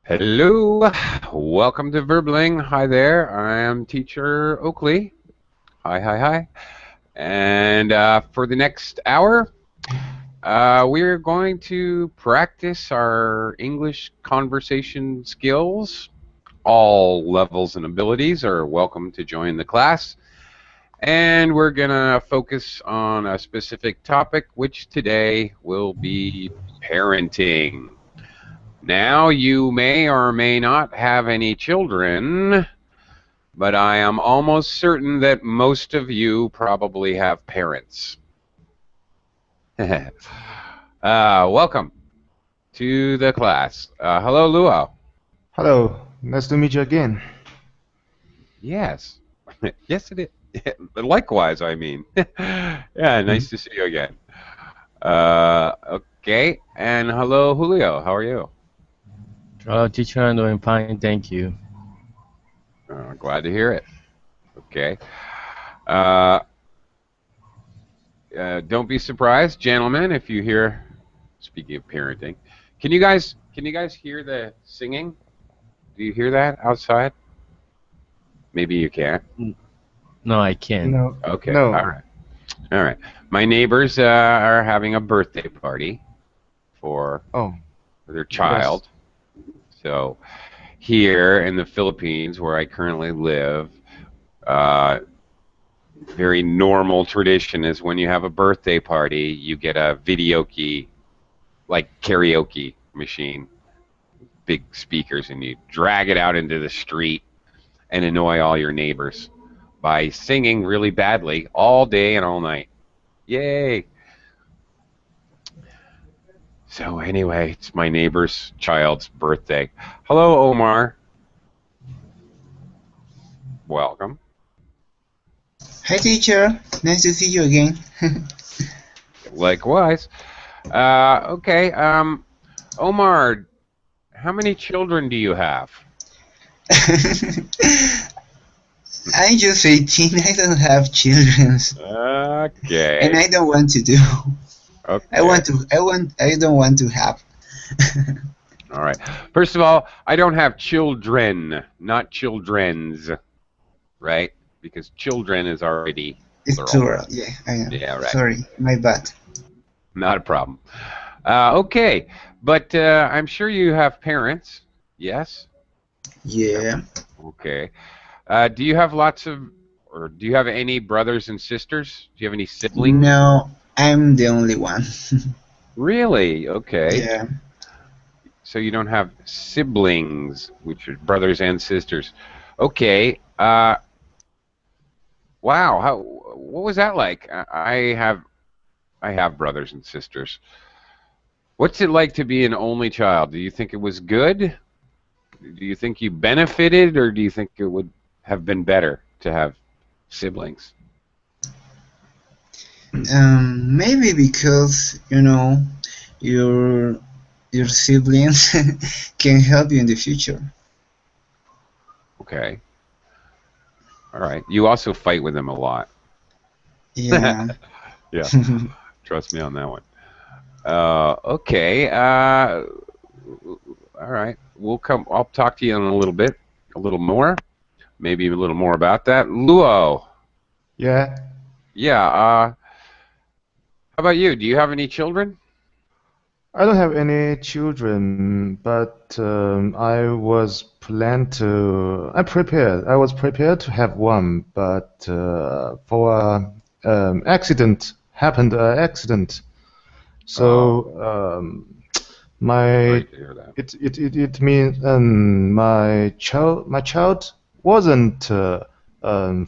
Hello, welcome to Verbling. Hi there, I am teacher Oakley. Hi, hi, hi. And for the next hour, we're going to practice our English conversation skills. All levels and abilities are welcome to join the class. And we're going to focus on a specific topic, which today will be parenting. Now, you may or may not have any children, but I am almost certain that most of you probably have parents. Welcome to the class. Hello, Luo. Hello, nice to meet you again. Yes. Yes, it is. Likewise, I mean. Yeah, nice Mhm. to see you again. Okay. And hello, Julio. How are you? Hello, teacher. I'm doing fine, thank you. Glad to hear it. Okay. Uh, don't be surprised, gentlemen, if you hear. Speaking of parenting, can you guys hear the singing? Do you hear that outside? Maybe you can't. N- No, I can't. No, Okay. All no. right. All right. My neighbors are having a birthday party for Oh, their that's child. So here in the Philippines, where I currently live, uh, very normal tradition is when you have a birthday party, you get a videoke, like karaoke machine, big speakers, and you drag it out into the street and annoy all your neighbors by singing really badly all day and all night. Yay! So anyway, it's my neighbor's child's birthday. Hello, Omar. Welcome. Hi teacher, nice to see you again. Likewise. Okay. Omar, how many children do you have? I'm just 18, I don't have children. And Okay. I don't want to do. Okay. I don't want to have. All right. First of all, I don't have children, not children's, right? Because children is already It's plural. plural, yeah, I am. Yeah, right. Sorry, my bad. Not a problem. Okay, but I'm sure you have parents. Yes? You have, Yeah. okay. Do you have or do you have any brothers and sisters? Do you have any siblings? No, I'm the only one. Really? Okay. Yeah. So you don't have siblings, which are brothers and sisters. Okay. Wow. What was that like? I have brothers and sisters. What's it like to be an only child? Do you think it was good? Do you think you benefited, or do you think it would have been better to have siblings? Maybe because your your siblings can help you in the future. Okay. All right. You also fight with them a lot. Yeah. Yeah. Trust me on that one. Okay. All right. We'll come. I'll talk to you in a little bit, a little more, maybe a little more about that. Luo. yeah. Yeah. How about you? Do you have any children? I don't have any children, but I was prepared to have one, but for accident happened accident. Oh, So my sorry to hear that. it means my child wasn't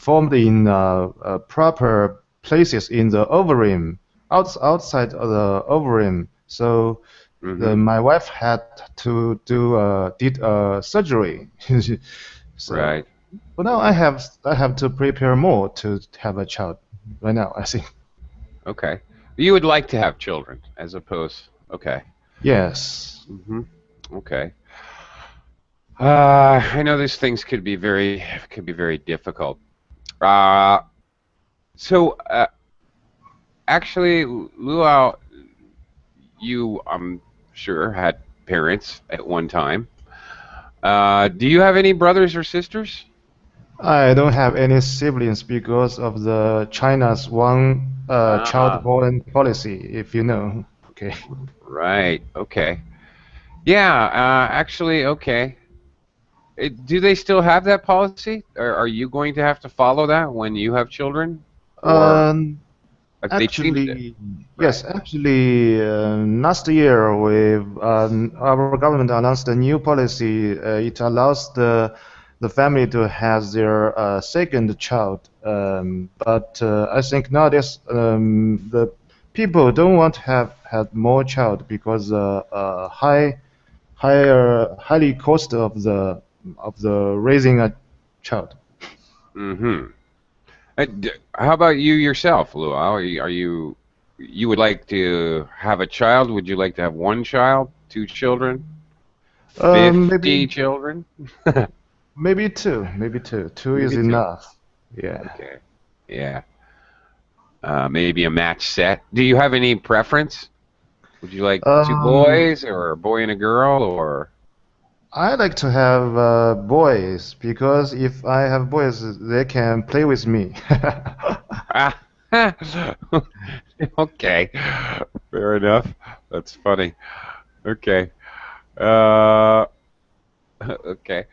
formed in proper places in the ovarium, outside of the ovarium. So Mm-hmm. my wife had to did a surgery. So, Right. but now I have to prepare more to have a child. Right now, I think. Okay. You would like to have children, as opposed. Okay. Yes. Mm-hmm. Okay. I know these things could be very difficult. Uh, so actually, Luau, you I'm sure had parents at one time. Do you have any brothers or sisters? I don't have any siblings because of the China's one child Ah, born policy, if you know. Okay. right. Okay. Yeah. Actually, okay. Do they still have that policy? Are you going to have to follow that when you have children, or Um, they changed it? Actually, Right. yes, actually, last year our government announced a new policy. It allows the family to have their second child. But I think nowadays the people don't want to have had more child because highly cost of the raising a child. Mm-hmm. How about you yourself, Lou? You would like to have a child? Would you like to have one child, two children, Maybe 50 children? maybe two, maybe two. Two is Maybe two. enough. Yeah. Okay. Yeah. Maybe a match set. Do you have any preference? Would you like two Um, boys or a boy and a girl or I like to have boys because if I have boys, they can play with me. ah okay. Fair enough. That's funny. Okay. Uh okay.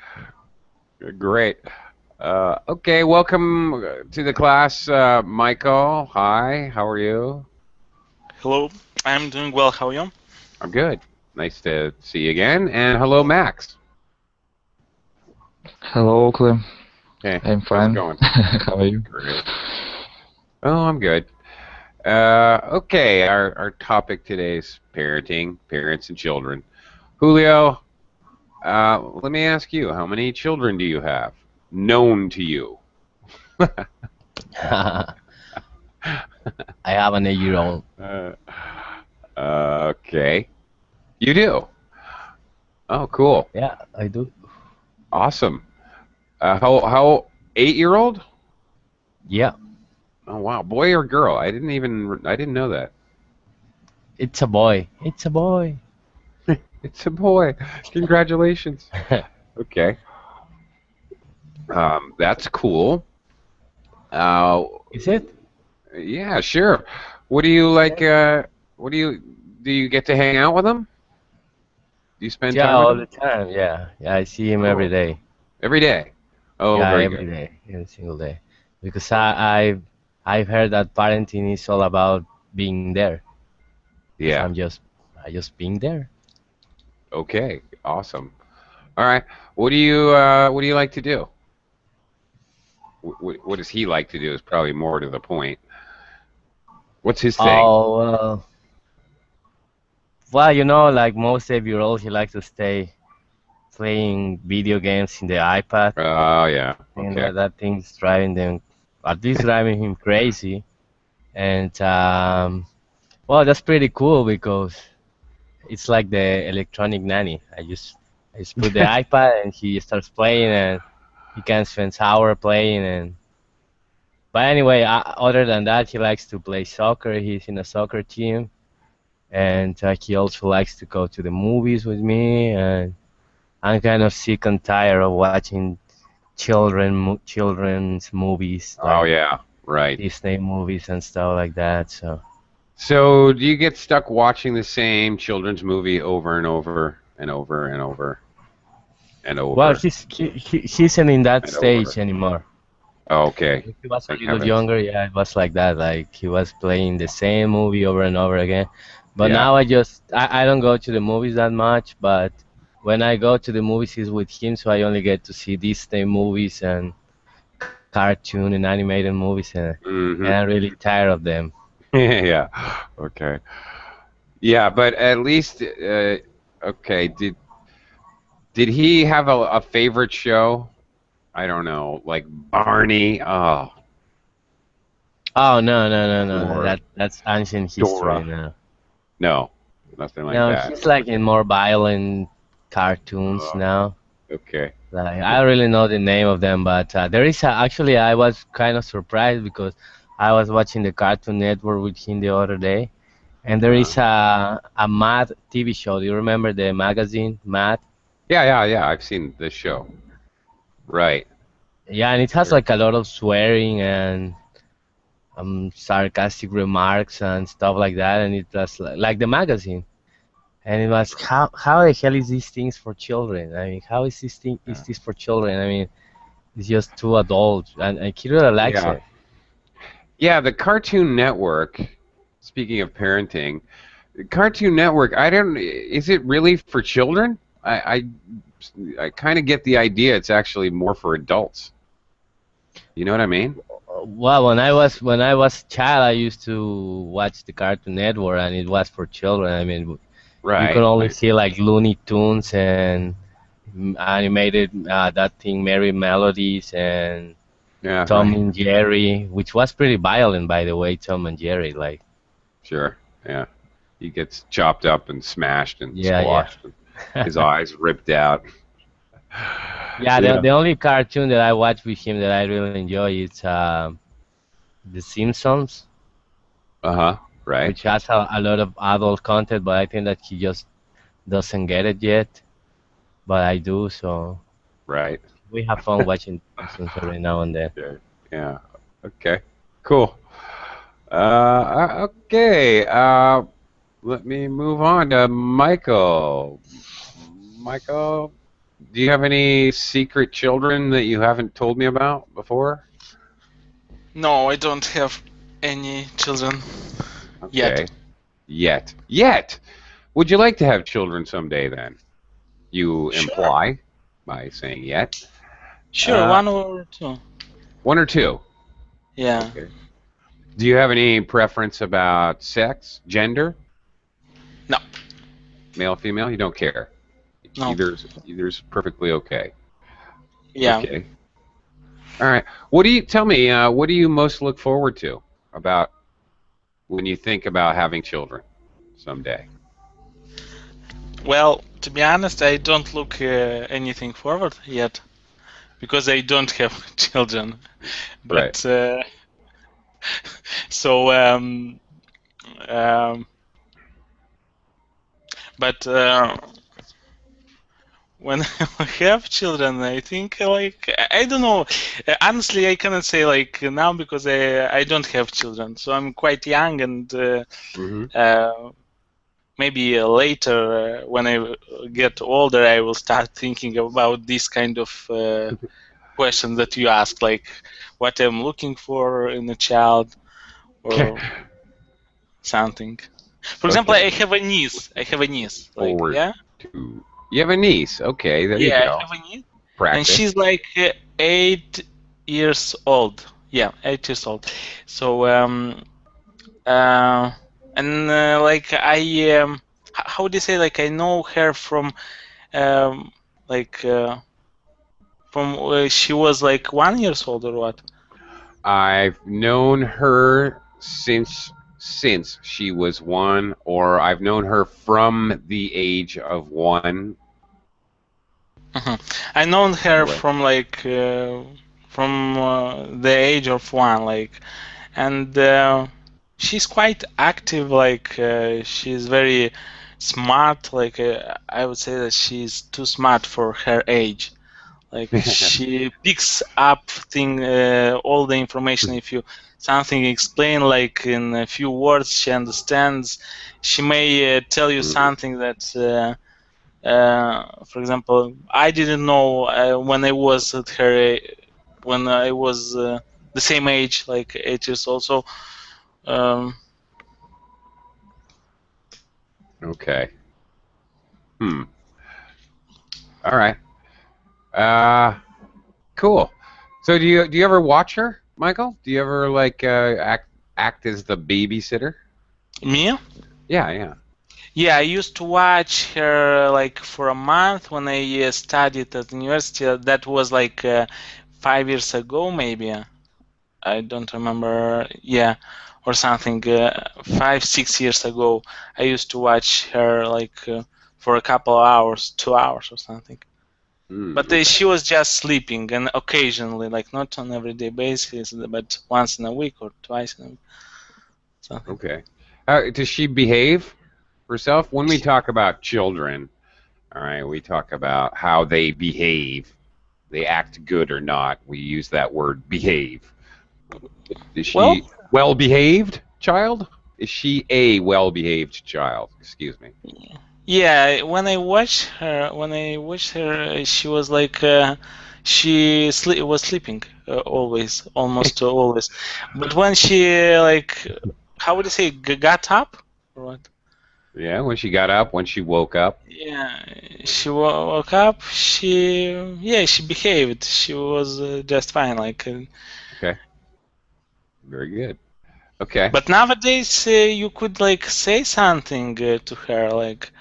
Great. Okay, welcome to the class, Michael. Hi, how are you? Hello, I'm doing well. How are you? I'm good. Nice to see you again. And hello, Max. Hello, Clem. Hey, I'm how's it fine. going? How are you? Great. Oh, I'm good. Okay, our topic today is parenting, parents and children. Julio, let me ask you, how many children do you have known to you? I have an 8-year-old. Uh, okay, you do. Oh, cool. Yeah, I do. Awesome. How 8-year-old? Yeah, Oh wow, boy or girl? I didn't know that. it's a boy. It's a boy. It's a boy. Congratulations. Okay. That's cool. Uh, Is it? yeah, sure. What do you like? What do you get to hang out with them? Do you spend Yeah, time with all the them? time. Yeah, yeah, I see him every Oh, day. every day. Oh, Yeah, very every good. day, every single day. Because Okay. I've heard that parenting is all about being there. Because Yeah. I just being there. Okay. Awesome. All right. What do you like to do? What does he like to do is probably more to the point. What's his thing? Oh well, like most 8-year-olds, he likes to stay playing video games in the iPad. Oh yeah. And Okay. that thing's driving them, at least driving him crazy. And well, that's pretty cool because it's like the electronic nanny. I just put the iPad and he starts playing and he can spend hours playing. And but anyway, other than that, he likes to play soccer. He's in a soccer team, and he also likes to go to the movies with me. And I'm kind of sick and tired of watching children's movies Oh like yeah. Right. Disney movies and stuff like that. So, So, do you get stuck watching the same children's movie over and over and over and over and well, over he isn't in that and stage over? anymore. Oh, okay. If he was a Thank little heavens. younger, yeah, it was like that. Like he was playing the same movie over and over again. But Yeah. now I don't go to the movies that much. But when I go to the movies, it's with him, so I only get to see Disney movies and cartoon and animated movies, and Mm-hmm. I'm really tired of them. Yeah. Okay. Yeah, but at least, okay. Did he have a favorite show? I don't know, like Barney. Oh, Oh no! or That's ancient history Dora. now. No, nothing like No, that. he's like in more violent cartoons Oh, now. okay. Like I don't really know the name of them, but there is actually I was kind of surprised because I was watching the Cartoon Network with him the other day, and there Uh, is a Mad TV show. Do you remember the magazine Mad? Yeah. I've seen this show. Right. Yeah, and it has like a lot of swearing and sarcastic remarks and stuff like that, and it was like the magazine. And it was how the hell is these things for children? I mean, how is this thing is Yeah. this for children? I mean, it's just two adults, and kid really likes Yeah. it. Yeah, the Cartoon Network, speaking of parenting, Cartoon Network, I don't, is it really for children? I kind of get the idea it's actually more for adults. You know what I mean? Well, when I was a child, I used to watch the Cartoon Network, and it was for children. I mean, you could Right, only right. see like Looney Tunes and animated that thing, Merry Melodies and Yeah, Tom right. and Jerry, which was pretty violent, by the way. Tom and Jerry, like, Sure. Yeah. He gets chopped up and smashed and yeah, yeah. squashed and his eyes ripped out. Yeah, the, Yeah. the only cartoon that I watch with him that I really enjoy is The Simpsons, Uh-huh. Right. which has a lot of adult content, but I think that he just doesn't get it yet. But I do, so Right. we have fun watching The Simpsons every now and then. Yeah. Yeah. Okay. Cool. Okay. Let me move on to Michael. Michael, do you have any secret children that you haven't told me about before? No, I don't have any children Okay. yet. Yet. Would you like to have children someday then? You Sure. imply by saying yet. Sure, one or two. One or two. Yeah. Okay. Do you have any preference about sex, gender, No. male, female? You don't care. No. Either's perfectly okay. Yeah. Okay. All right. Tell me? What do you most look forward to about when you think about having children someday? Well, to be honest, I don't look anything forward yet because I don't have children. Right. But so but when I have children, I think like I don't know. Honestly, I cannot say like now because I don't have children, so I'm quite young, and Mm-hmm. maybe later when I get older, I will start thinking about this kind of question that you asked, like what I'm looking for in a child or something. For example, Okay. I have a niece. Like, Forward yeah, to. You have a niece. Okay, there you yeah, I go. have a niece, and Practice. she's like 8 years old. Yeah, 8 years old. So like how do you say, like I know her from like from she was like 1 years old or what? I've known her since she was one, or I've known her from the age of one. I known her Right. from like from the age of one, like, and she's quite active. Like she's very smart. Like I would say that she's too smart for her age. Like she picks up all the information. If you something explain like in a few words, she understands. She may tell you something that. For example, I didn't know when I was at her, when I was the same age, like 8 years old. So, um, Okay. All right. Uh, cool. So do you ever watch her, Michael? Do you ever like act as the babysitter? me? Yeah. Yeah, I used to watch her like for a month when I studied at university. That was like 5 years ago, maybe. I don't remember. Yeah, or something. 5, 6 years ago, I used to watch her like for a couple of hours, 2 hours or something. But Okay. she was just sleeping, and occasionally, like not on everyday basis, but once in a week or twice in a week. Something. Okay. Does she behave herself? When we talk about children, All right, we talk about how they behave. They act good or not. We use that word behave. Is Well, she well behaved child? Is she a well behaved child? Excuse me. yeah. When I watched her, she was like was sleeping always, almost always. But when she like, how would you say, got up or what? Yeah, when she got up, when she woke up. Yeah, she woke up. She behaved. She was just fine. Okay, very good. Okay. But nowadays you could like say something to her like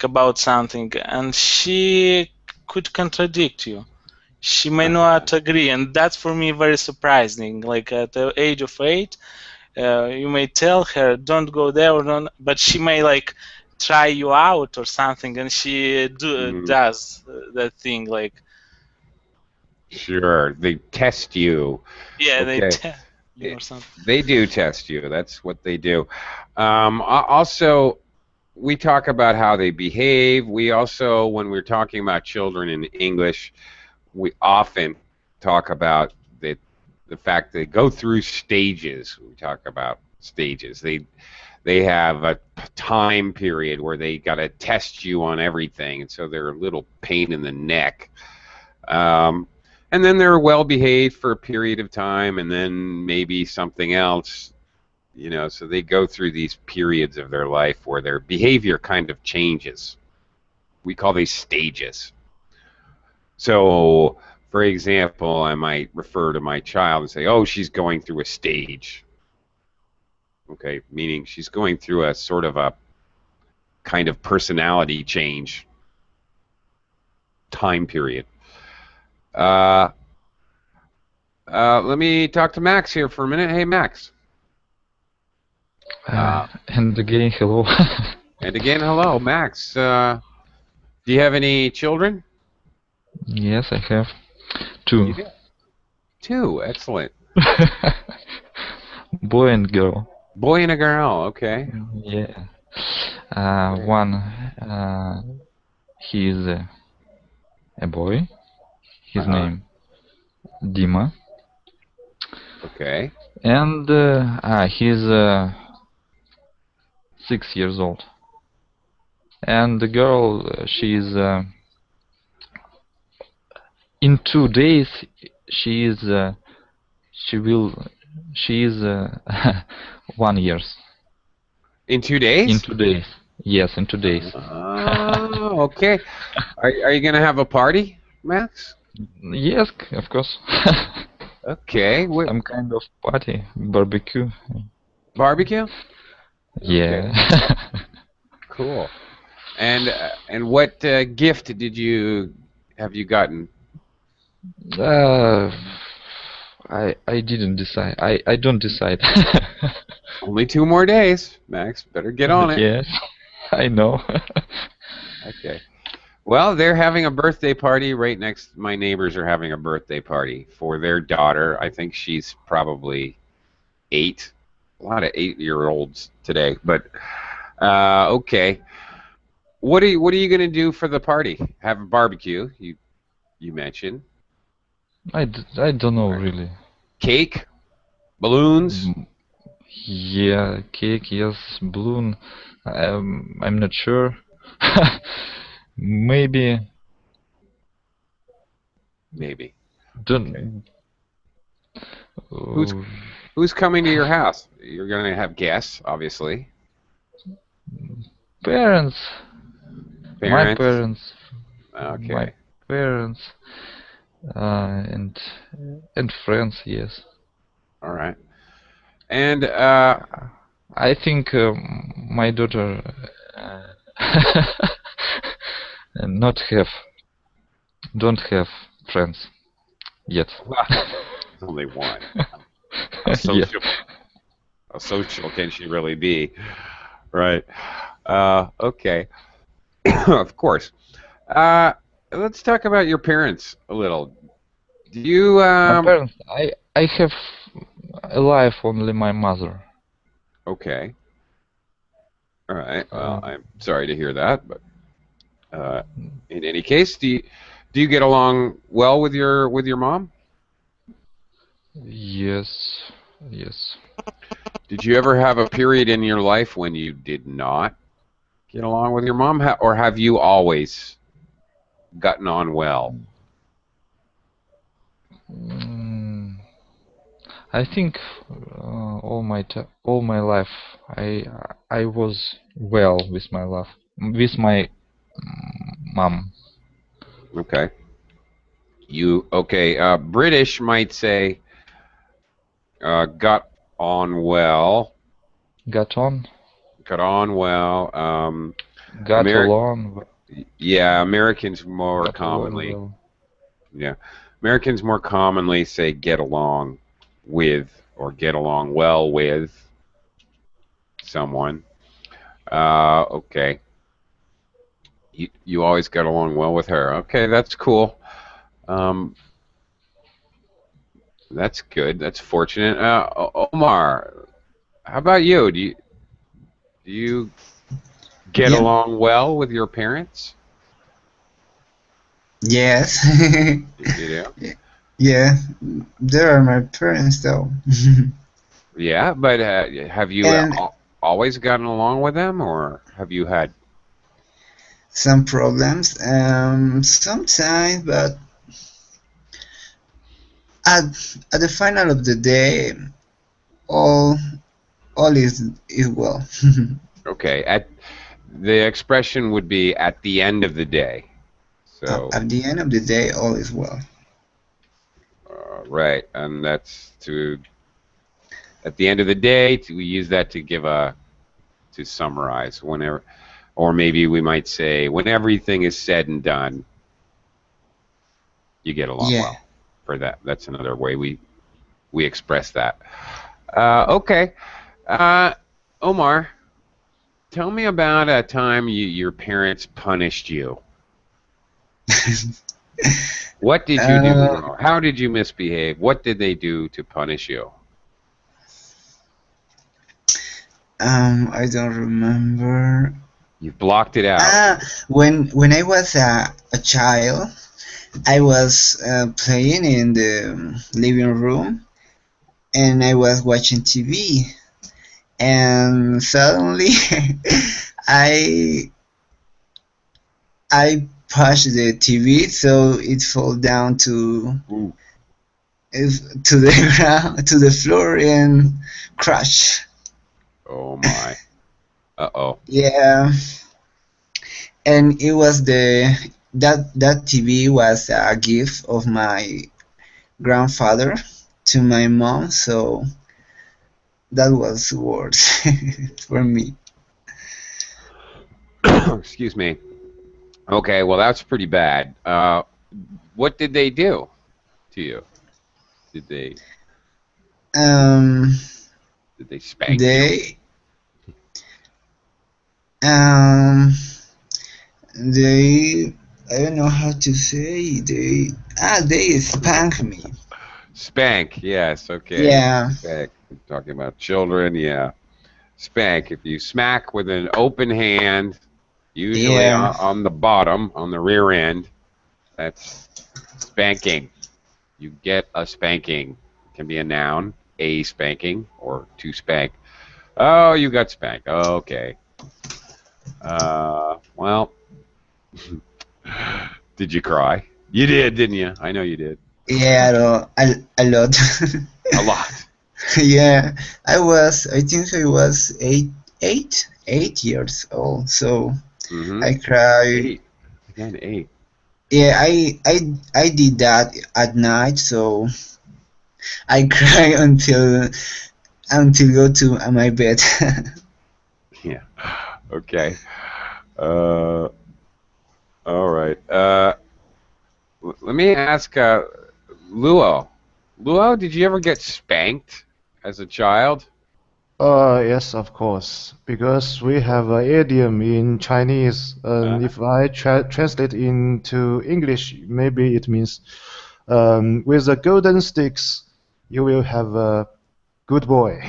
about something, and she could contradict you. She may not agree, and that's for me very surprising. Like at the age of 8, you may tell her don't go there or not, but she may like try you out or something, and she Mhm. does that thing. Like Sure, they test you. yeah, they Okay. tell you or something. They do test you. That's what they do. Also, we talk about how they behave. We also, when we're talking about children in English, we often talk about the fact they go through stages. We talk about stages. They have a time period where they got to test you on everything, and so they're a little pain in the neck. Um, and then they're well behaved for a period of time, and then maybe something else. So they go through these periods of their life where their behavior kind of changes. We call these stages. So, for example, I might refer to my child and say, "Oh, she's going through a stage." Okay, meaning she's going through a sort of a kind of personality change time period. Uh, Let me talk to Max here for a minute. Hey, Max. And again, hello. And again, hello, Max. Do you have any children? Yes, I have two. You do. Two. Excellent. Boy and girl. Boy and a girl. Okay. Yeah. One, he is a boy. His name Dima. Okay. And he's 6 years old. And the girl, she's in 2 days. She is she is 1 year. In 2 days? In 2 days. Yes, in 2 days. Oh, okay. Are you gonna have a party, Max? Yes, of course. Okay. Some kind of party, barbecue. Barbecue? Yeah. Cool. And what gift have you gotten? I didn't decide. I don't decide. Only 2 more days, Max. Better get on it. Yes, I know. Okay. Well, they're having a birthday party right next. My neighbors are having a birthday party for their daughter. I think she's probably 8. A lot of 8-year-olds today. But okay. What are you gonna do for the party? Have a barbecue? You mentioned I don't know really. cake, balloons. Yeah, cake, yes, balloon. I'm not sure. Maybe. Maybe. Don't. Who's coming to your house? You're gonna have guests, obviously. Parents. My parents. Okay. My parents. And friends, yes. All right. And I think my daughter don't have friends yet. Only one. How social can she really be? Right. Okay. Of course. Let's talk about your parents a little. Do you? My parents. I have alive only my mother. Okay. All right. Well, I'm sorry to hear that, but Uh, in any case, do you get along well with your mom? Yes, yes. Did you ever have a period in your life when you did not get along with your mom, or have you always gotten on well? Mm, I think all my life I was well with my love with my mom. Okay. Okay? British might say got on well, Got on, got on well. got Ameri- along, yeah, Americans more got along commonly. well. Yeah, Americans more commonly say get along with or get along well with someone. Okay. You always got along well with her. Okay, that's cool. Um, that's good. That's fortunate. Omar, how about you? Do you get Yeah. along well with your parents? Yes. You do? Yeah. They are my parents, though. Yeah, but have you And always gotten along with them, or have you had? some problems, sometimes, but at at the final of the day, all all is well. Okay, at the expression would be at the end of the day. So, At the end of the day, all is well. right, and that's to at the end of the day. We use that to give to summarize whenever, or maybe we might say when everything is said and done, you get along Yeah. well. For that, that's another way we express that. Okay, uh, Omar, tell me about a time your parents punished you. What did you do uh, wrong? How did you misbehave? What did they do to punish you? I don't remember. You've blocked it out. When I was a child, I was playing in the living room, and I was watching TV, and suddenly I I pushed the TV so it fell down Ooh. to the ground, to the floor, and crashed. Oh my. Uh-oh. Yeah, and it was that TV was a gift of my grandfather to my mom, so that was worse for me. Excuse me. Okay, well that's pretty bad. What did they do to you? Did they Um, did they spank you? they um they I don't know how to say they spank me. Spank, yes, okay. Yeah, Spank. We're talking about children, yeah. Spank. If you smack with an open hand, usually yeah, on the bottom, on the rear end, that's spanking. You get a spanking. It can be a noun, a spanking, or to spank. Oh, you got spanked. Okay. Well, did you cry? You did, didn't you? I know you did. yeah, a lot. A lot. Yeah, I think I was 8 years old, so Mm-hmm. I cried. 8. Again, 8. Yeah, I did that at night, so I cry until go to my bed. Yeah. Okay. Uh, all right. Let me ask Luo. Luo, did you ever get spanked as a child? Yes, of course, because we have an idiom in Chinese, and Uh, if I translate into English, maybe it means, with the golden sticks, you will have a good boy.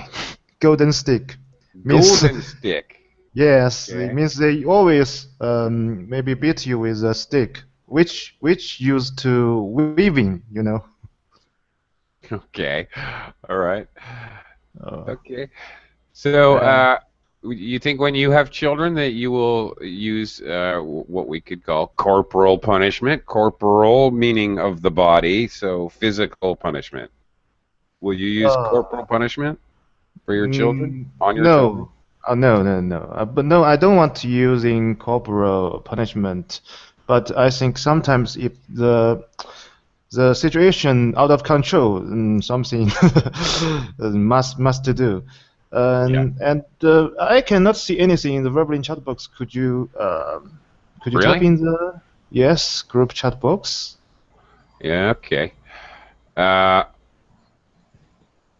Golden stick means, golden stick. Yes, it Okay. means they always maybe beat you with a stick, which used to weaving, you know. Okay. All right. Uh, Okay. So, and you think when you have children that you will use what we could call corporal punishment? Corporal meaning of the body, so physical punishment. Will you use corporal uh, punishment for your children? On your children? no, no, no, no. But no, I don't want to using corporal punishment. But I think sometimes if the situation out of control, something must to do. Yeah. And I cannot see anything in the verbal chat box. Could you type Really? in the yes group chat box? Yeah, okay. Uh,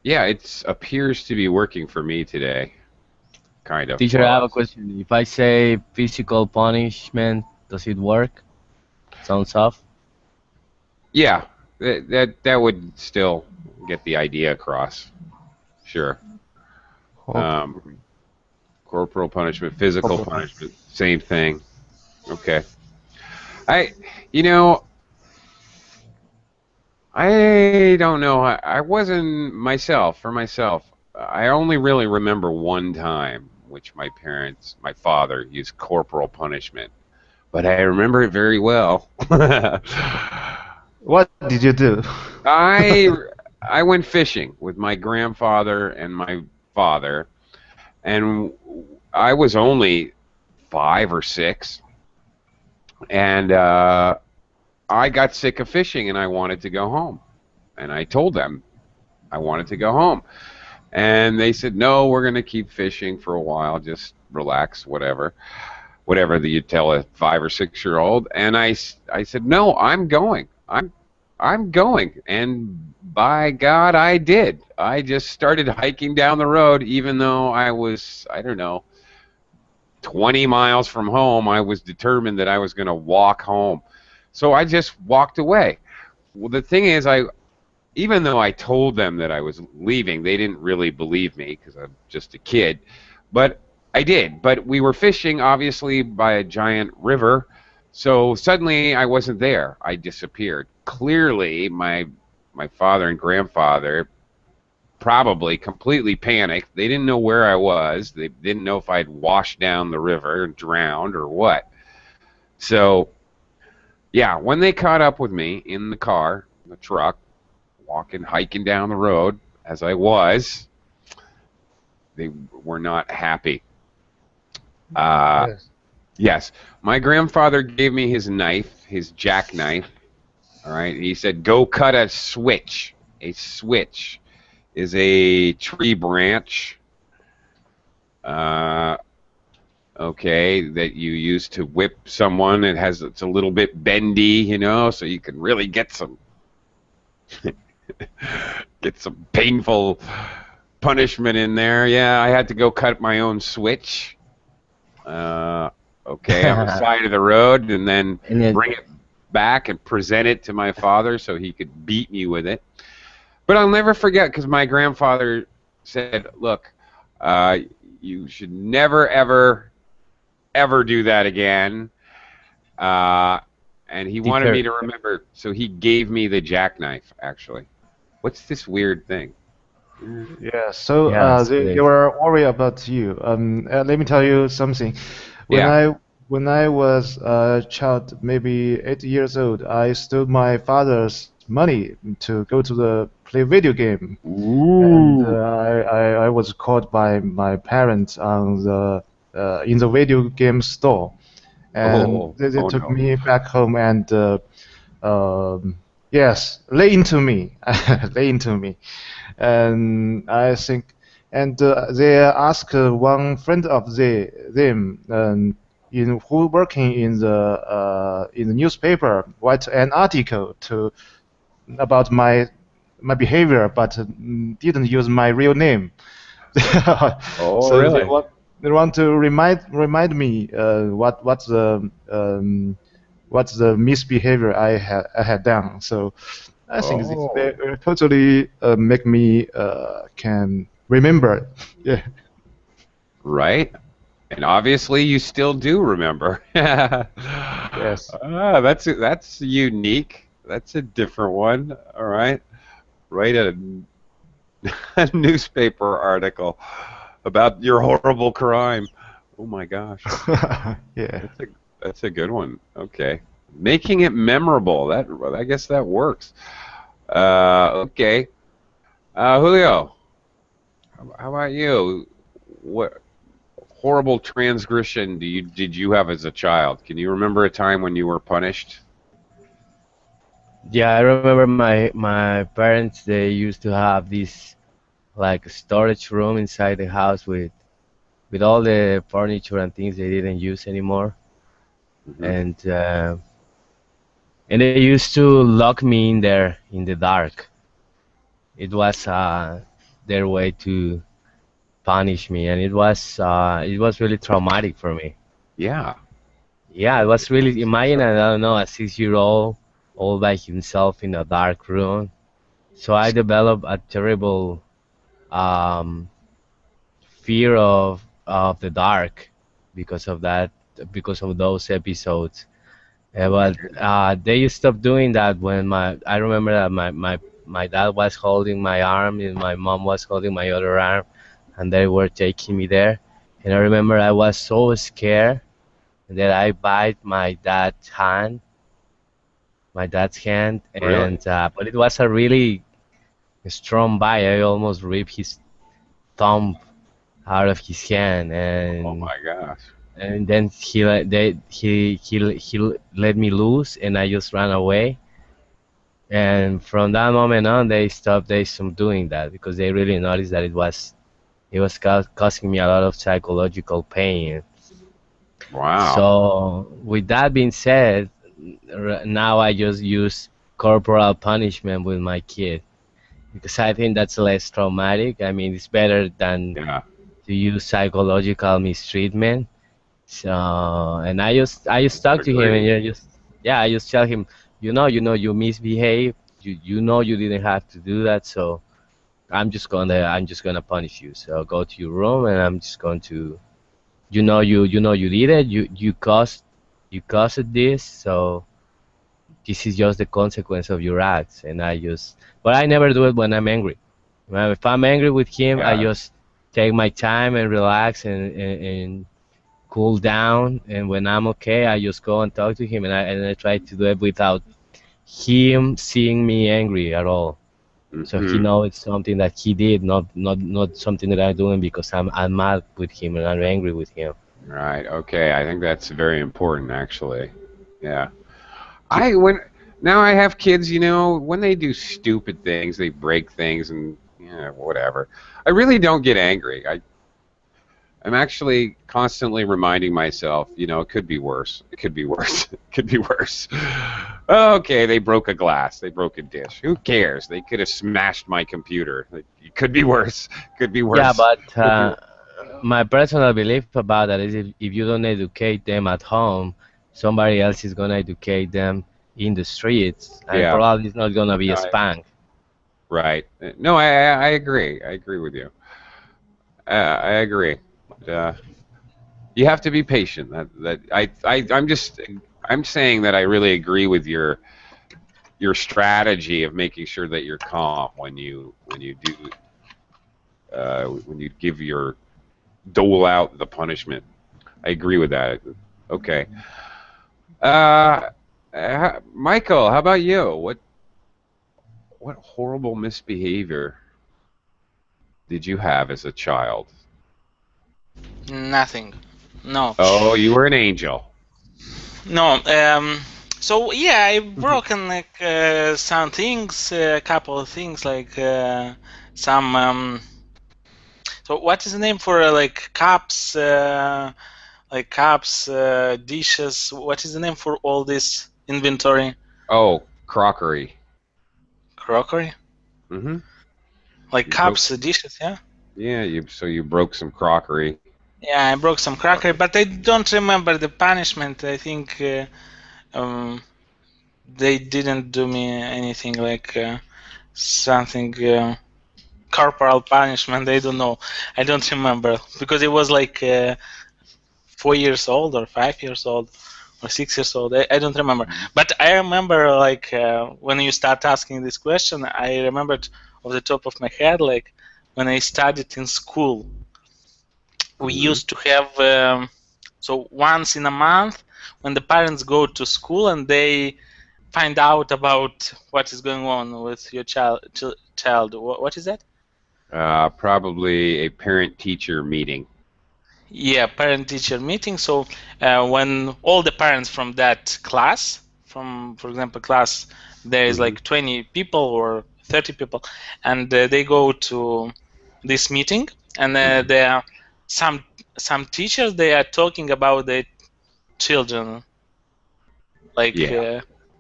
yeah, it appears to be working for me today, kind of. Teacher, I have Well, a question. If I say physical punishment, does it work? Sounds off. yeah, that would still get the idea across. Sure. Um, Corporal. corporal punishment, physical Corporal punishment. punishment, same thing. Okay. I, you know, I don't know. I wasn't myself, for myself. I only really remember one time which my father used corporal punishment, but I remember it very well. What did you do? I I went fishing with my grandfather and my father, and I was only 5 or 6, and I got sick of fishing and I wanted to go home. And I told them I wanted to go home. And they said, no, we're going to keep fishing for a while. Just relax, whatever. Whatever that you tell a 5 or 6 year old. And I said, no, I'm going. I'm going. And by God, I did. I just started hiking down the road, even though I was, I don't know, 20 miles from home. I was determined that I was going to walk home. So I just walked away. Well, the thing is, even though I told them that I was leaving, they didn't really believe me because I'm just a kid. But I did. But we were fishing, obviously, by a giant river. So suddenly I wasn't there. I disappeared. Clearly, my father and grandfather probably completely panicked. They didn't know where I was. They didn't know if I'd washed down the river and drowned or what. So, yeah, when they caught up with me in the car, the truck, walking, hiking down the road, as I was, they were not happy. Uh, Yes. yes, my grandfather gave me his knife, his jackknife. All right, he said, "Go cut a switch." A switch is a tree branch. Uh, okay, that you use to whip someone. It's a little bit bendy, so you can really get some painful punishment in there. Yeah, I had to go cut my own switch. Okay, on the side of the road, and then And then, bring it back and present it to my father so he could beat me with it. But I'll never forget because my grandfather said, "Look, uh, you should never, ever, ever do that again." Uh, and he wanted me teacher, to remember, so he gave me the jackknife, actually. What's this weird thing? Yeah, so yes, they please. were worried about you. Let me tell you something. When Yeah. I was a child, maybe 8 years old, I stole my father's money to go to the play video game, and Ooh. I was caught by my parents on the in the video game store, and Oh, they oh took no. me back home and yes, lay into me, lay into me. And I think, and they asked one friend of them, who working in the newspaper, write an article to about my behavior, but didn't use my real name. Oh, So really? they want to remind me what's the misbehavior I had done. So I think they Oh, totally make me can remember. Yeah. right. And obviously, you still do remember. Yes. That's unique. That's a different one. All right. Write a newspaper article about your horrible crime. Oh my gosh. Yeah. That's a good one. Okay. Making it memorable. I guess that works. Okay. Julio, how about you? What horrible transgression did you have as a child? Can you remember a time when you were punished? Yeah, I remember my parents. They used to have this like storage room inside the house with all the furniture and things they didn't use anymore, Hmm. and they used to lock me in there in the dark. It was their way to punish me, and it was really traumatic for me. Yeah. Yeah, it was really imagine So- I don't know a 6 year old all by himself in a dark room. So I developed a terrible um, fear of the dark because of that, because of those episodes. But they stopped doing that when I remember that my dad was holding my arm and my mom was holding my other arm, and they were taking me there. And I remember I was so scared that I bite my dad's hand, Really? and but it was a really strong bite. I almost ripped his thumb out of his hand, Oh and my gosh. and then he let me loose, and I just ran away. And from that moment on, they stopped doing that because they really noticed that it was causing me a lot of psychological pain. Wow. So with that being said, now I just use corporal punishment with my kid because I think that's less traumatic. I mean, it's better than Yeah. to use psychological mistreatment. So, and I just talk to him, and Agree. I just tell him, you misbehave. You you didn't have to do that. So I'm just gonna punish you. So go to your room, and I'm just going to, you did it. You caused this. So this is just the consequence of your acts. And but I never do it when I'm angry. Well, if I'm angry with him, I Yeah. just take my time and relax and cool down. And when I'm okay, I just go and talk to him, and I try to do it without him seeing me angry at all. So he Hmm. knows it's something that he did, not something that I'm doing because I'm mad with him and I'm angry with him. Right. Okay. I think that's very important, actually. Yeah. Ki- I when Now I have kids, when they do stupid things, they break things and whatever. I really don't get angry. I'm actually constantly reminding myself, it could be worse. It could be worse. It could be worse. Okay, they broke a glass. They broke a dish. Who cares? They could have smashed my computer. It could be worse. Could be Yeah, worse. but Could be. my personal belief about that is if you don't educate them at home, somebody else is gonna educate them in the streets, and Yeah. probably it's not gonna be a No, spank. right. No, I agree. I agree with you. I agree. Uh, you have to be patient. I'm saying that I really agree with your strategy of making sure that you're calm when you give your dole out the punishment. I agree with that. Okay. Uh, Michael, how about you? What horrible misbehavior did you have as a child? Nothing. No. Oh, you were an angel. No. So yeah, I've broken like some things, a couple of things like some. So what is the name for like cups, dishes? What is the name for all this inventory? Oh, crockery. Crockery, Mm-hmm. like You broke. cups, dishes. Yeah. Yeah, you broke some crockery. Yeah, I broke some crockery, but I don't remember the punishment. I think um, they didn't do me anything like something corporal punishment. I don't know. I don't remember because it was like 4 years old or 5 years old or 6 years old. I don't remember. But I remember like when you start asking this question, I remembered off the top of my head like when I studied in school. We used to have so once in a month when the parents go to school and they find out about what is going on with your child. What is that? Probably a parent-teacher meeting. Yeah, parent-teacher meeting. So when all the parents from that class, from for example class, there is like 20 people or 30 people, and they go to this meeting, and there are some teachers. They are talking about the children, like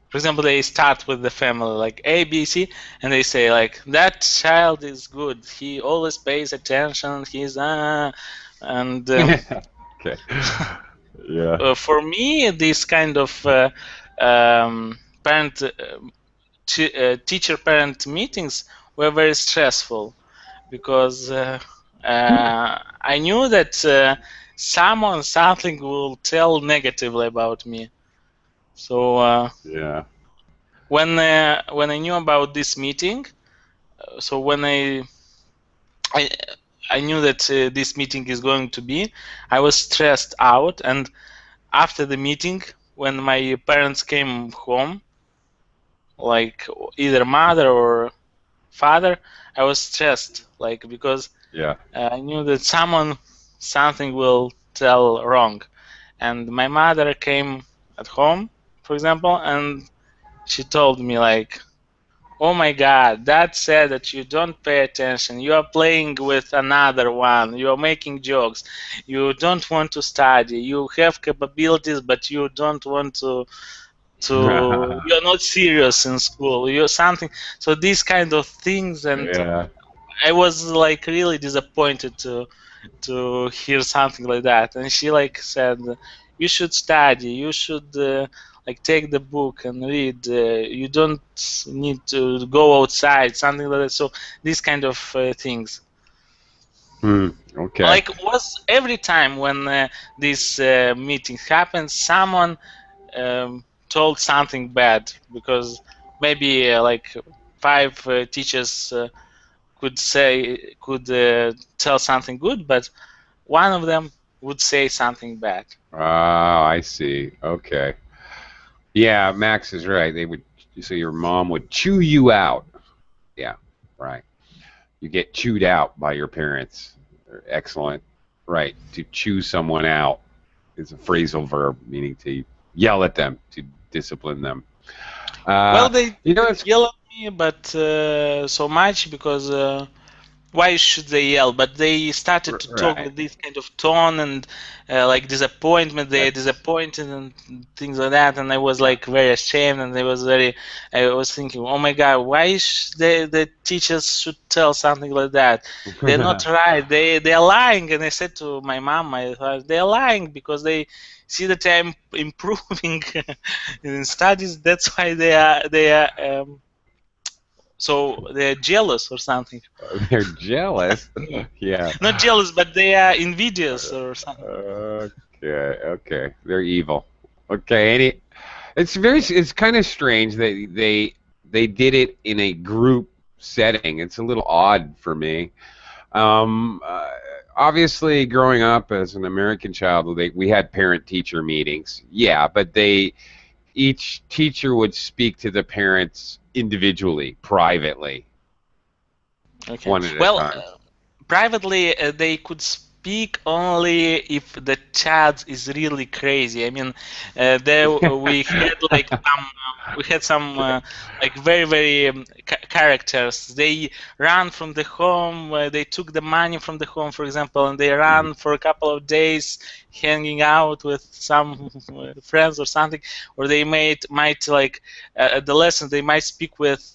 for example, they start with the family, like A, B, C, and they say like that child is good. He always pays attention. He's and Okay. Yeah. for me, this kind of parent teacher-parent meetings were very stressful because I knew that something will tell negatively about me. So Yeah. when I knew about this meeting, so when I knew that this meeting is going to be, I was stressed out. And after the meeting, when my parents came home, like either mother or father, I was stressed, like because I knew that something will tell wrong. And my mother came at home, for example, and she told me like, oh my God, Dad said that you don't pay attention. You are playing with another one. You are making jokes. You don't want to study. You have capabilities, but you don't want to. You're not serious in school. You're something. So these kind of things, and I was like really disappointed to hear something like that. And she like said, you should study. You should like take the book and read. You don't need to go outside, something like that. So these kind of things. Okay. Like was every time when this meeting happens, someone told something bad, because maybe like 5 teachers could tell something good, but one of them would say something bad. Oh, I see. Okay. Yeah, Max is right. So your mom would chew you out. Yeah, right. You get chewed out by your parents. They're excellent. Right. To chew someone out is a phrasal verb, meaning to yell at them, to discipline them. Well, they yell at me, but so much because why should they yell? But they started to talk with this kind of tone and like disappointment. They are disappointed and things like that, and I was like very ashamed, and I was thinking, oh my God, why the teachers should tell something like that? They're not right. They are lying. And I said to my mom, they are lying because they see that I'm improving in studies. That's why they are. So they're jealous or something. They're jealous? Yeah. Not jealous, but they are envious or something. Okay. They're evil. Okay, it's kind of strange that they did it in a group setting. It's a little odd for me. Obviously, growing up as an American child, we had parent-teacher meetings. Yeah, but each teacher would speak to the parents individually, privately. Okay. One at a time. Privately, they could speak only if the child is really crazy. I mean, there we had some like very characters. They ran from the home. They took the money from the home, for example, and they ran for a couple of days, hanging out with some friends or something. Or they might like at the lesson they might speak with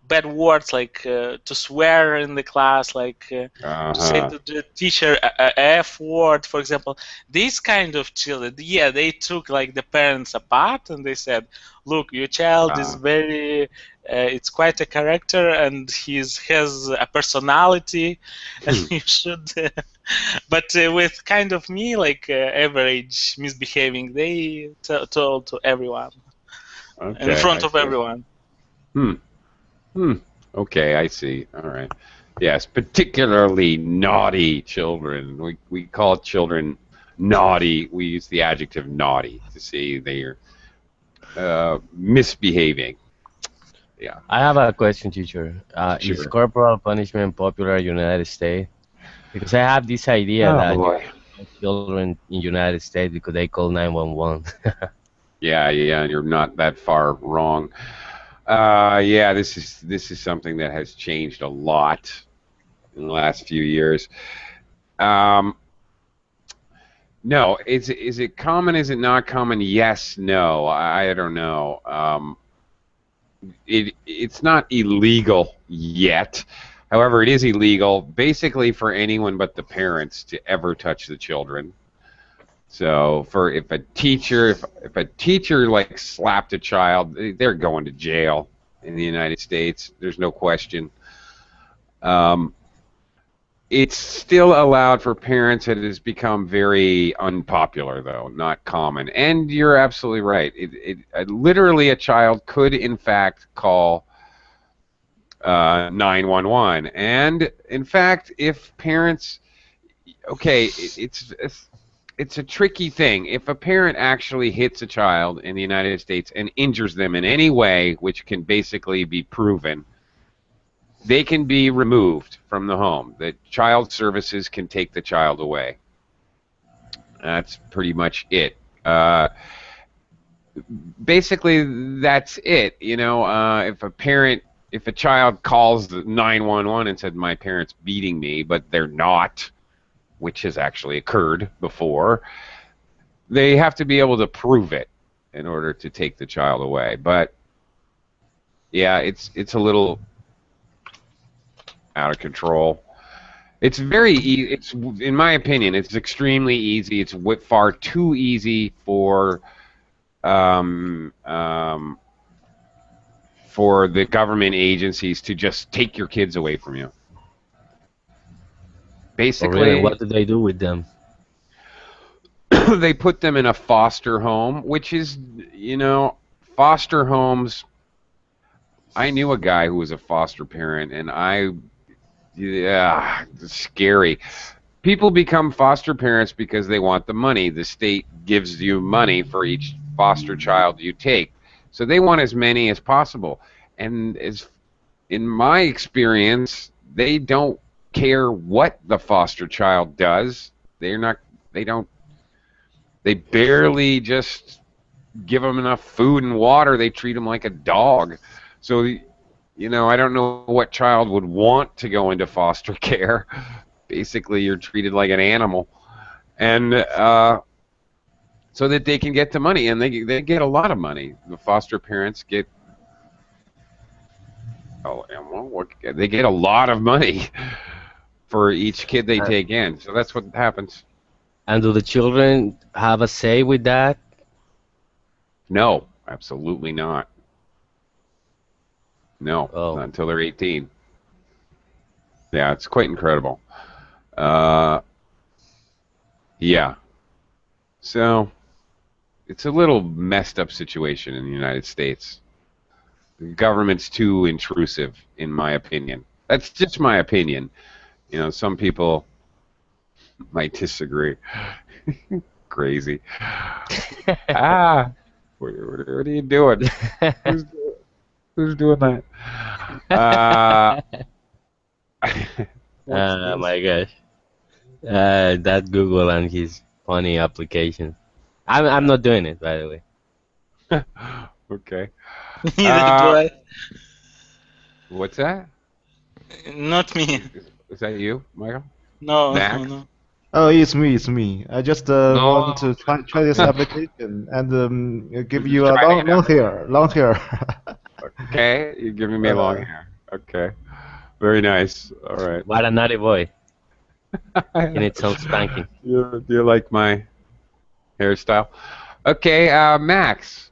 bad words, like to swear in the class, like to say Uh-huh. to the teacher a F word, for example. These kind of children, yeah, they took like the parents apart and they said, look, your child is Uh, very, it's quite a character and has a personality, and you should. But with kind of me, like average misbehaving, they told to everyone in okay, front I of see. everyone. Hmm. Hmm. Okay, I see. All right. Yes, particularly naughty children. We call children naughty. We use the adjective naughty to say they're misbehaving. Yeah, I have a question, teacher. Is sure. corporal punishment popular in United States? Because I have this idea Oh that you boy. know children in United States because they call 911. Yeah, yeah, you're not that far wrong. Yeah, this is something that has changed a lot in the last few years. Um, no, is it common? Is it not common? Yes, no. I don't know. It's not illegal yet. However, it is illegal basically for anyone but the parents to ever touch the children. So for if a teacher like slapped a child, they're going to jail in the United States. There's no question. Um, it's still allowed for parents. It has become very unpopular, though, not common. And you're absolutely right. Literally, a child could, in fact, call 911. And in fact, if parents, okay, it's a tricky thing. If a parent actually hits a child in the United States and injures them in any way, which can basically be proven, they can be removed from the home. The child services can take the child away. That's pretty much it. Basically, that's it. If a child calls 911 and said, "My parents beating me," but they're not, which has actually occurred before, they have to be able to prove it in order to take the child away. But yeah, it's a little out of control. It's very easy. It's, in my opinion, it's extremely easy. It's far too easy um, um, for the government agencies to just take your kids away from you. Oh, really? Basically, What do they do with them? they put them in a foster home, which is, foster homes. I knew a guy who was a foster parent, and yeah, it's scary. People become foster parents because they want the money. The state gives you money for each foster child you take. So they want as many as possible. And in my experience, they don't care what the foster child does. They don't, they barely just give them enough food and water. They treat them like a dog. So, I don't know what child would want to go into foster care. Basically, you're treated like an animal, and so that they can get the money, and they get a lot of money. The foster parents get, they get a lot of money for each kid they Uh, take in. So that's what happens. And do the children have a say with that? No, absolutely not. No, not Oh, until they're 18. Yeah, it's quite incredible. Uh, yeah. So it's a little messed up situation in the United States. The government's too intrusive, in my opinion. That's just my opinion. Some people might disagree. Crazy. Ah, what are you doing? Who's, who's doing that? Uh, what's this? my gosh. That Google and his funny application. I'm not doing it, by the way. Okay. Neither do I. What's that? Not me. Is that you, Michael? No, Max? no. Oh, it's me, it's me. I just No. want to try this application and give You're you just a trying it out. long hair. Okay, you're giving me a long Uh, hair. Okay. Very nice. All right. What a naughty boy. He needs some spanking. You like my hairstyle? Okay, Max.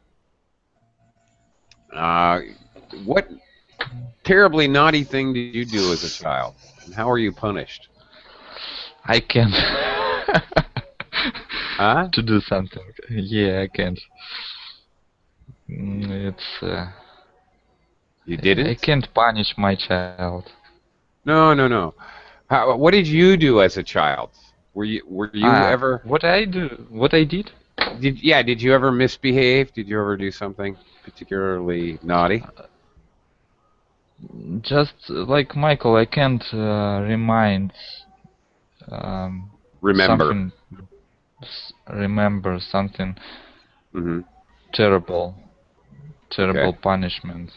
Uh, what terribly naughty thing did you do as a child, and how were you punished? I can't Huh? to do something. Yeah, I can't. It's You I didn't? can't punish my child. No, no, no. What did you do as a child? Were you ever What I do? What I did? did you ever misbehave? Did you ever do something particularly naughty? Just like Michael, I can't remind Remember. something. Remember something Hmm. terrible, terrible Okay. punishment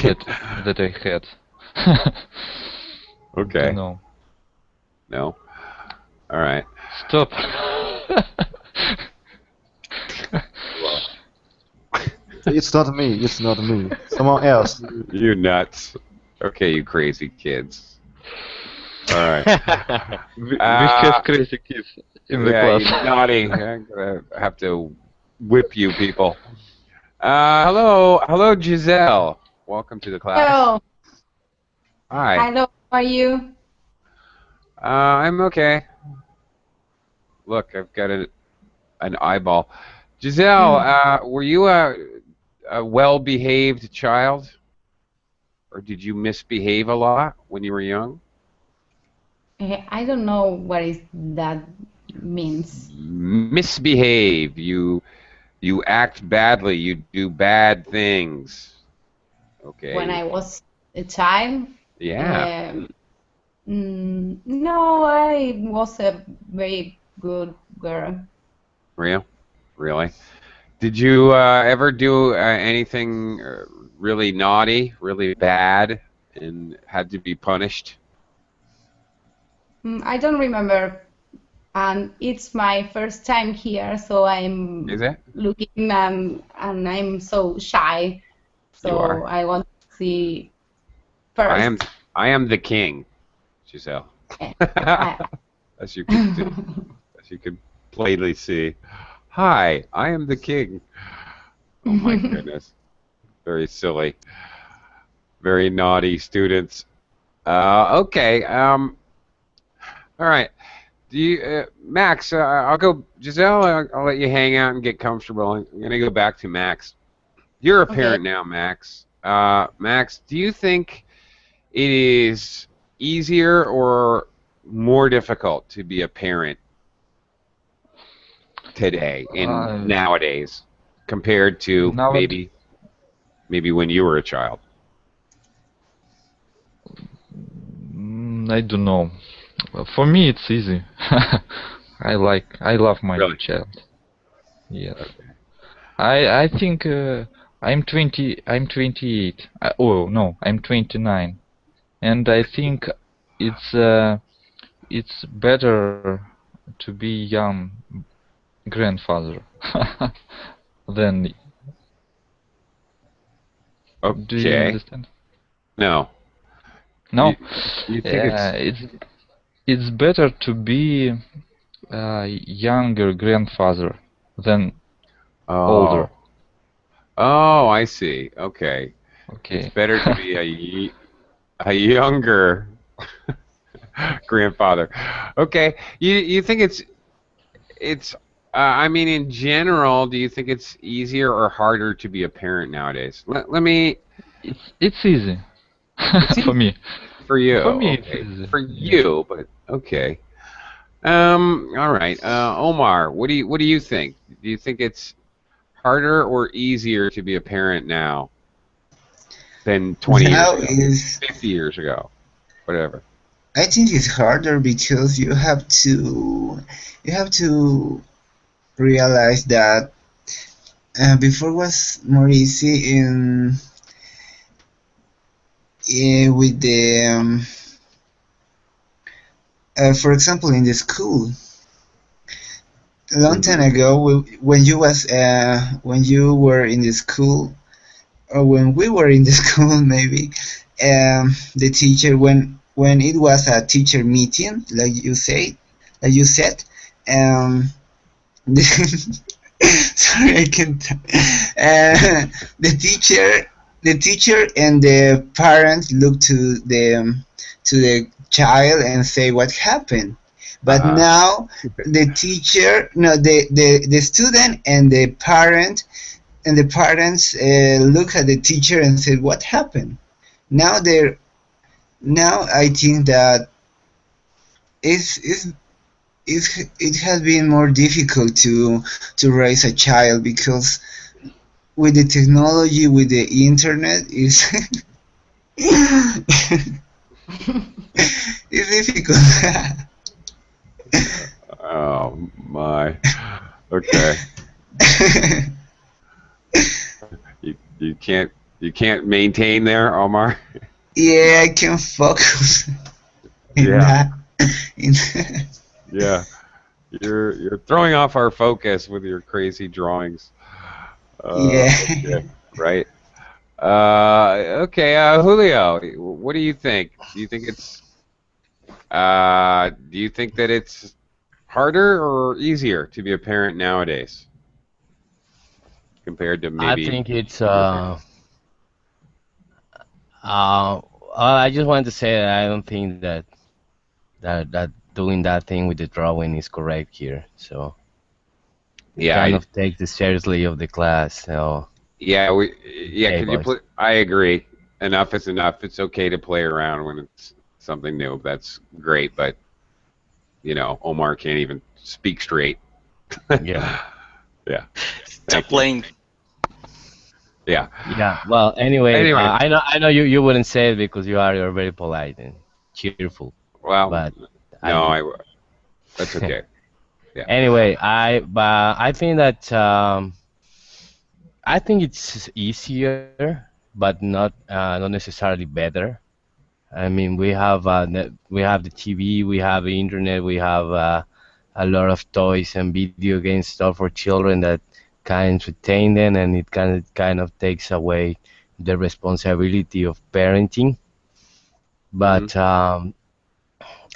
that I had. Okay. No. No. All right. Stop. It's not me. It's not me. Someone else. You nuts. Okay, you crazy kids. All right. We have crazy kids in the Yeah, you class. naughty. I'm gonna have to whip you people. Hello, Giselle. Welcome to the class. Hello. Hi. Hello. How are you? I'm okay. Look, I've got an eyeball. Giselle, were you a well-behaved child, or did you misbehave a lot when you were young? I don't know what is that means. Misbehave. You act badly. You do bad things. Okay. When I was a child, Yeah. no, I was a very good girl. Really? Did you ever do anything really naughty, really bad, and had to be punished? I don't remember, and it's my first time here, so I'm Is it? looking and I'm so shy. You So are. I want to see I am. first. I am the king, Giselle. I- As you can see, as you can plainly see. Hi, I am the king. Oh my goodness. Very silly. Very naughty students. Okay. All right. Do you, Max? I'll go. Giselle, I'll let you hang out and get comfortable. I'm gonna go back to Max. You're a Okay. parent now, Max. Max, do you think it is easier or more difficult to be a parent today nowadays compared to Nowadays, maybe when you were a child? I don't know. For me, it's easy. I love my Really? child. Yes. I think I'm 20. I'm 28. Oh no, I'm 29, and I think it's better to be young grandfather than. Do you Okay. understand? No. No. You think It's better to be a younger grandfather than older. Oh, I see. Okay. Okay. It's better to be a younger grandfather. Okay. You think it's I mean, in general, do you think it's easier or harder to be a parent nowadays? Let me. It's easy for me. For you. For me, Okay. it's easy. For you, but okay. All right. Omar, what do you think? Do you think it's harder or easier to be a parent now than 20 years Now ago, is 50 years ago, whatever? I think it's harder because you have to realize that before was more easy with the for example in the school a long time ago when you were in the school or when we were in the school maybe the teacher, when it was a teacher meeting, like you said, um, sorry, I can't. The teacher and the parents look to the child and say what happened. But Uh-huh. now the teacher, no, the student and the parents look at the teacher and say what happened. Now they're now I think that it has been more difficult to raise a child because with the technology, with the internet, is it's difficult. Oh my. Okay. You can't maintain there, Omar. Yeah, I can focus in Yeah. that. In Yeah. You're throwing off our focus with your crazy drawings. yeah. Okay. Right. Okay. Julio, what do you think? Do you think that it's harder or easier to be a parent nowadays compared to I maybe think it's your parents? I just wanted to say that I don't think that doing that thing with the drawing is correct here. So it Yeah, kind of takes the seriously of the class. So yeah, hey, could you boys. put? I agree. Enough is enough. It's okay to play around when it's something new. That's great, but Omar can't even speak straight. Yeah. Yeah, Stop thank you. playing. Yeah. Yeah. Well, anyway, Anyway, I know you wouldn't say it because you're very polite and cheerful, well, but I no, do. that's okay. Yeah. Anyway, I think that I think it's easier, but not necessarily better. I mean, we have the TV, we have the internet, we have a lot of toys and video game stuff for children that can entertain them, and it kind of takes away the responsibility of parenting. Hmm. But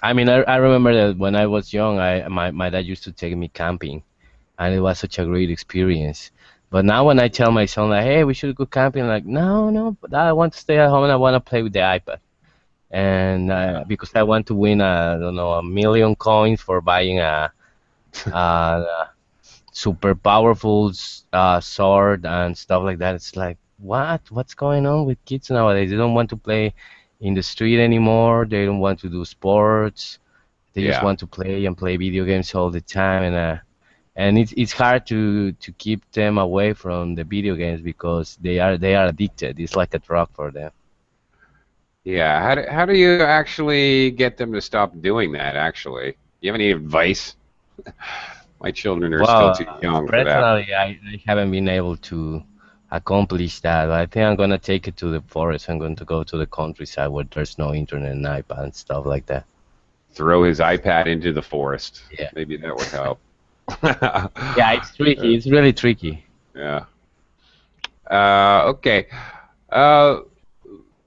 I mean, I remember that when I was young, my dad used to take me camping, and it was such a great experience. But now when I tell my son like, "Hey, we should go camping," like, "No, no, but I want to stay at home and I want to play with the iPad." And because I want to win, I don't know, 1,000,000 coins for buying a super powerful sword and stuff like that. It's like, what? What's going on with kids nowadays? They don't want to play in the street anymore. They don't want to do sports. They just Yeah. want to play and play video games all the time, and it's hard to keep them away from the video games because they are addicted. It's like a drug for them. Yeah. How do you actually get them to stop doing that? Actually, you have any advice? My children are still Well, too young for that. personally, I haven't been able to accomplish that. I think I'm gonna take it to the forest. I'm going to go to the countryside where there's no internet and iPad and stuff like that. Throw his iPad into the forest. Yeah. Maybe that would help. Yeah, it's tricky. It's really tricky. Yeah. Okay. Uh,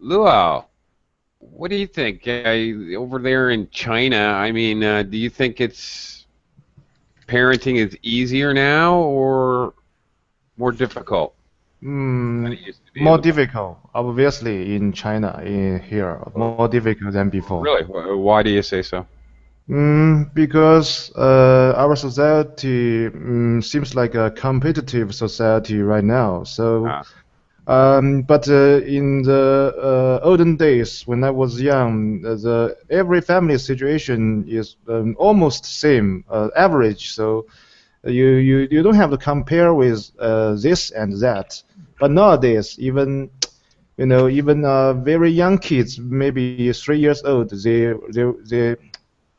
Luau, what do you think? Over there in China, I mean, do you think it's parenting is easier now or more difficult than Mm, it used to be in more the past? difficult, obviously, in China, in here, more difficult than before. Really? Why do you say so? Because our society seems like a competitive society right now. So, Ah, but in the olden days, when I was young, the every family situation is almost same, average. So you don't have to compare with this and that. But nowadays, even very young kids, maybe 3 years old,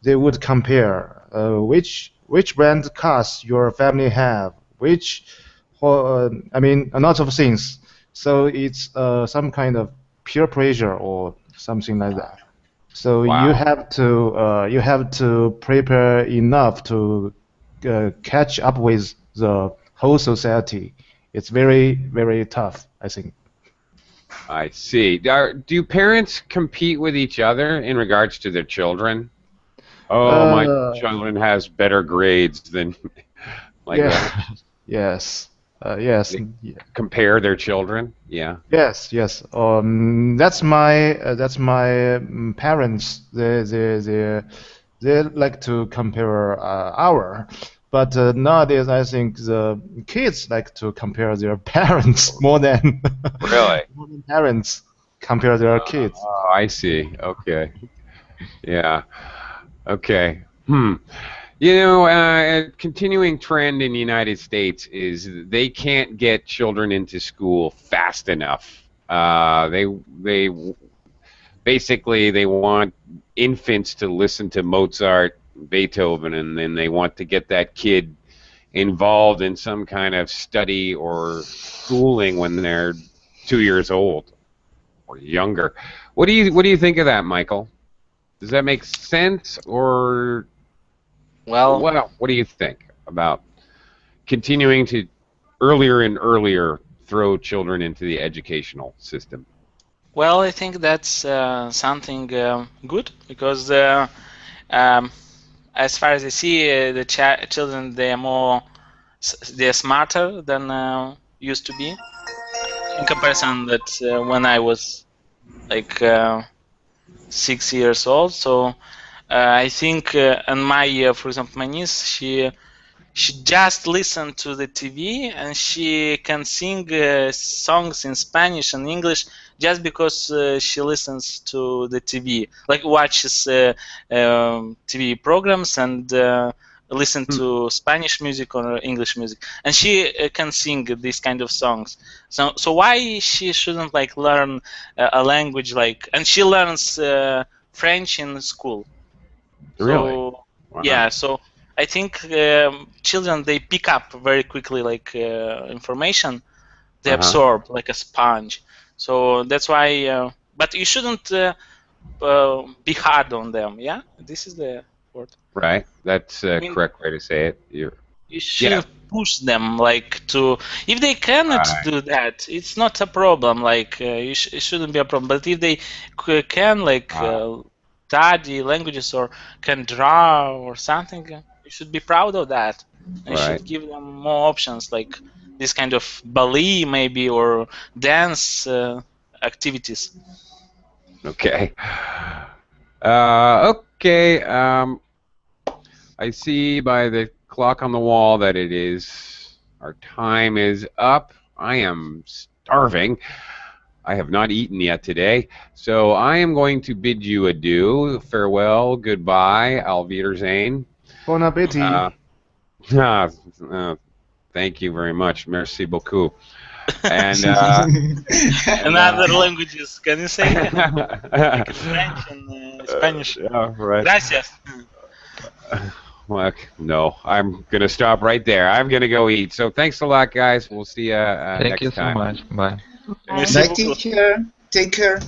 they would compare which brand cars your family have, I mean, a lot of things. So it's some kind of peer pressure or something like that. So wow. you have to prepare enough to catch up with the whole society. It's very, very tough, I think. I see. Do parents compete with each other in regards to their children? Oh, my children has better grades than like Yeah. that. Yes. Yes. They compare their children. Yeah. Yes. Yes. That's my parents. They like to compare but nowadays I think the kids like to compare their parents more than Really? more than parents compare their kids. Oh, I see. Okay. Yeah. Okay. You know, a continuing trend in the United States is they can't get children into school fast enough. They basically they want infants to listen to Mozart, Beethoven, and then they want to get that kid involved in some kind of study or schooling when they're 2 years old or younger. What do you think of that, Michael? Does that make sense, or Well, what do you think about continuing to earlier and earlier throw children into the educational system? well, I think that's something good because as far as I see, the children they're smarter than used to be in comparison that when I was like 6 years old. So I think, and my for example, my niece, she just listened to the TV and she can sing songs in Spanish and English just because she listens to the TV, like watches TV programs and listen to Spanish music or English music, and she can sing these kind of songs. So why she shouldn't like learn a language like? And she learns French in school. Really? So Wow. yeah, so I think children they pick up very quickly like information, they absorb like a sponge. So that's why. But you shouldn't be hard on them. Yeah, this is the word. Right. That's a I mean, correct way to say it. you shouldn't push them like to. If they cannot do that, it's not a problem. Like it shouldn't be a problem. But if they can like study languages or can draw or something, you should be proud of that. And you should give them more options, like this kind of ballet maybe or dance activities. Okay. Okay. I see by the clock on the wall that our time is up. I am starving. I have not eaten yet today, so I am going to bid you adieu. Farewell, goodbye, Auf Wiedersehen. Bon appétit. Thank you very much. Merci beaucoup. And in other languages, can you say? Like in French and Spanish. Right. Gracias. Well, no, I'm going to stop right there. I'm going to go eat. So thanks a lot, guys. We'll see you next time. Thank you so much. Bye. Bye, teacher. Take care.